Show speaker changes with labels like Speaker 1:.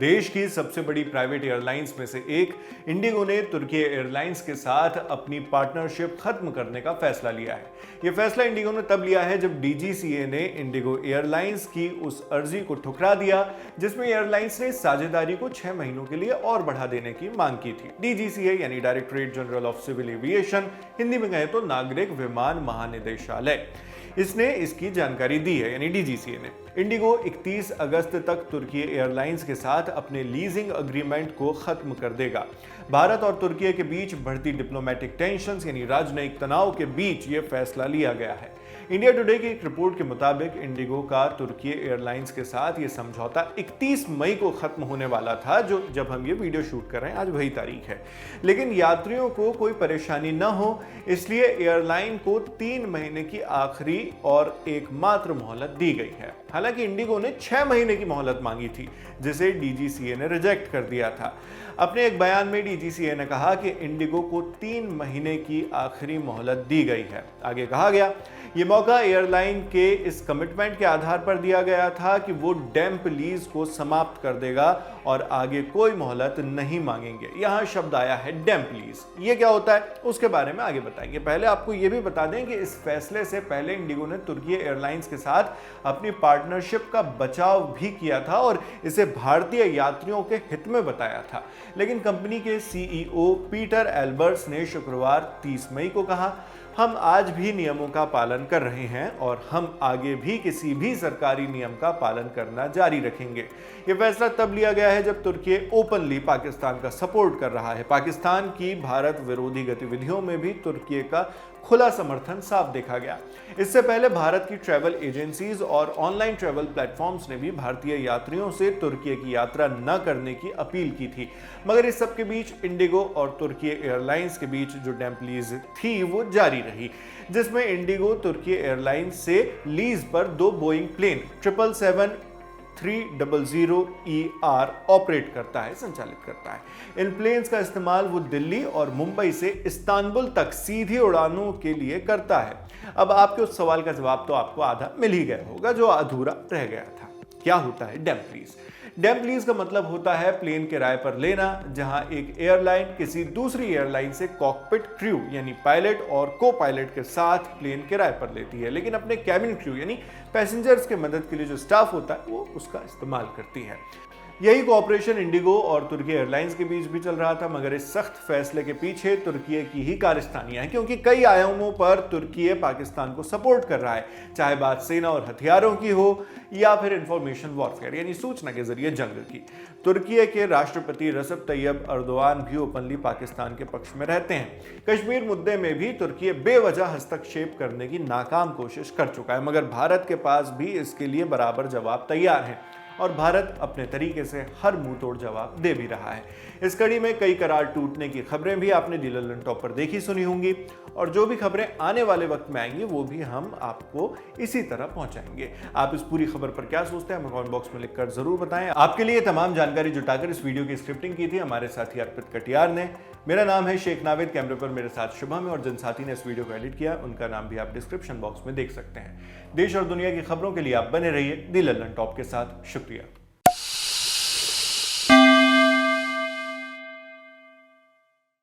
Speaker 1: देश की सबसे बड़ी प्राइवेट एयरलाइंस में से एक इंडिगो ने तुर्की एयरलाइंस के साथ अपनी पार्टनरशिप खत्म करने का फैसला लिया है। यह फैसला इंडिगो ने तब लिया है जब डीजीसीए ने इंडिगो एयरलाइंस की उस अर्जी को ठुकरा दिया जिसमें एयरलाइंस ने साझेदारी को 6 महीनों के लिए और बढ़ा देने की मांग की थी। डीजीसीए यानी directorate general of civil aviation, Hindi में कहें तो नागरिक विमान महानिदेशालय, इसने इसकी जानकारी दी है। यानी डीजीसीए ने इंडिगो 31 अगस्त तक तुर्की एयरलाइंस के साथ अपने लीजिंग एग्रीमेंट को खत्म कर देगा। भारत और तुर्की के बीच बढ़ती डिप्लोमेटिक टेंशंस यानी राजनयिक तनाव के बीच यह फैसला लिया गया है। इंडिया टुडे की एक रिपोर्ट के मुताबिक इंडिगो का तुर्की एयरलाइंस के साथ ये समझौता 31 मई को खत्म होने वाला था, जो जब हम ये वीडियो शूट कर रहे हैं आज वही तारीख है। लेकिन यात्रियों को कोई परेशानी न हो इसलिए एयरलाइन को 3 महीने की आखिरी और एकमात्र मोहलत दी गई है। हालांकि इंडिगो ने 6 महीने की मोहलत मांगी थी जिसे डीजीसीए ने रिजेक्ट कर दिया था। अपने एक बयान में डीजीसीए ने कहा कि इंडिगो को 3 महीने की आखिरी मोहलत दी गई है। आगे कहा गया, ये मौका एयरलाइन के इस कमिटमेंट के आधार पर दिया गया था कि वो डैम्प लीज को समाप्त कर देगा और आगे कोई मोहलत नहीं मांगेंगे। यहां शब्द आया है डैम्प लीज। ये क्या होता है उसके बारे में आगे बताएंगे। पहले आपको ये भी बता दें कि इस फैसले से पहले इंडिगो ने तुर्की एयरलाइंस के साथ अपनी पार्टनरशिप का बचाव भी किया था और इसे भारतीय यात्रियों के हित में बताया था। लेकिन कंपनी के सीईओ पीटर एल्बर्ट्स ने शुक्रवार 30 मई को कहा, हम आज भी नियमों का पालन कर रहे हैं और हम आगे भी किसी भी सरकारी नियम का पालन करना जारी रखेंगे। यह फैसला तब लिया गया है जब तुर्की ओपनली पाकिस्तान का सपोर्ट कर रहा है। पाकिस्तान की भारत विरोधी गतिविधियों में भी तुर्की का खुला समर्थन साफ देखा गया। इससे पहले भारत की ट्रैवल एजेंसीज और ऑनलाइन ट्रैवल प्लेटफॉर्म्स ने भी भारतीय यात्रियों से तुर्की की यात्रा न करने की अपील की थी। मगर इस सब के बीच इंडिगो और तुर्की एयरलाइंस के बीच जो डैम्प लीज थी वो जारी रही, जिसमें इंडिगो तुर्की एयरलाइंस से लीज पर 2 बोइंग प्लेन 777-300ER ऑपरेट करता है, संचालित करता है। इन प्लेन्स का इस्तेमाल वो दिल्ली और मुंबई से इस्तांबुल तक सीधी उड़ानों के लिए करता है। अब आपके उस सवाल का जवाब तो आपको आधा मिल ही गया होगा जो अधूरा रह गया था। क्या होता है डैम्प लीज? डैम्प लीज का मतलब होता है प्लेन किराए पर लेना, जहां एक एयरलाइन किसी दूसरी एयरलाइन से कॉकपिट क्रू यानी पायलट और को पायलट के साथ प्लेन किराए पर लेती है, लेकिन अपने कैबिन क्रू यानी पैसेंजर्स के मदद के लिए जो स्टाफ होता है वो उसका इस्तेमाल करती है। यही कोऑपरेशन इंडिगो और तुर्की एयरलाइंस के बीच भी चल रहा था, मगर इस सख्त फैसले के पीछे तुर्की की ही कारस्तानियां हैं, क्योंकि कई आयामों पर तुर्की पाकिस्तान को सपोर्ट कर रहा है, चाहे बात सेना और हथियारों की हो या फिर इंफॉर्मेशन वॉरफेयर यानी सूचना के जरिए जंग की। तुर्की के राष्ट्रपति रसब तैयब अर्दोआन भी ओपनली पाकिस्तान के पक्ष में रहते हैं। कश्मीर मुद्दे में भी तुर्की बेवजह हस्तक्षेप करने की नाकाम कोशिश कर चुका है, मगर भारत के पास भी इसके लिए बराबर जवाब तैयार है और भारत अपने तरीके से हर मुंह तोड़ जवाब दे भी रहा है। इस कड़ी में कई करार टूटने की खबरें भी आपने दी लल्लन टॉप पर देखी सुनी होंगी, और जो भी खबरें आने वाले वक्त में आएंगी वो भी हम आपको इसी तरह पहुंचाएंगे। आप इस पूरी खबर पर क्या सोचते हैं हमें कमेंट बॉक्स में लिखकर जरूर बताएं। आपके लिए तमाम जानकारी जुटाकर इस वीडियो की स्क्रिप्टिंग की थी हमारे साथी अर्पित कटियार ने। मेरा नाम है शेख नाविद, कैमरे पर मेरे साथ शुभम है और जिन साथी ने इस वीडियो को एडिट किया उनका नाम भी आप डिस्क्रिप्शन बॉक्स में देख सकते हैं। देश और दुनिया की खबरों के लिए आप बने रहिए दी लल्लन टॉप के साथ। शुक्रिया।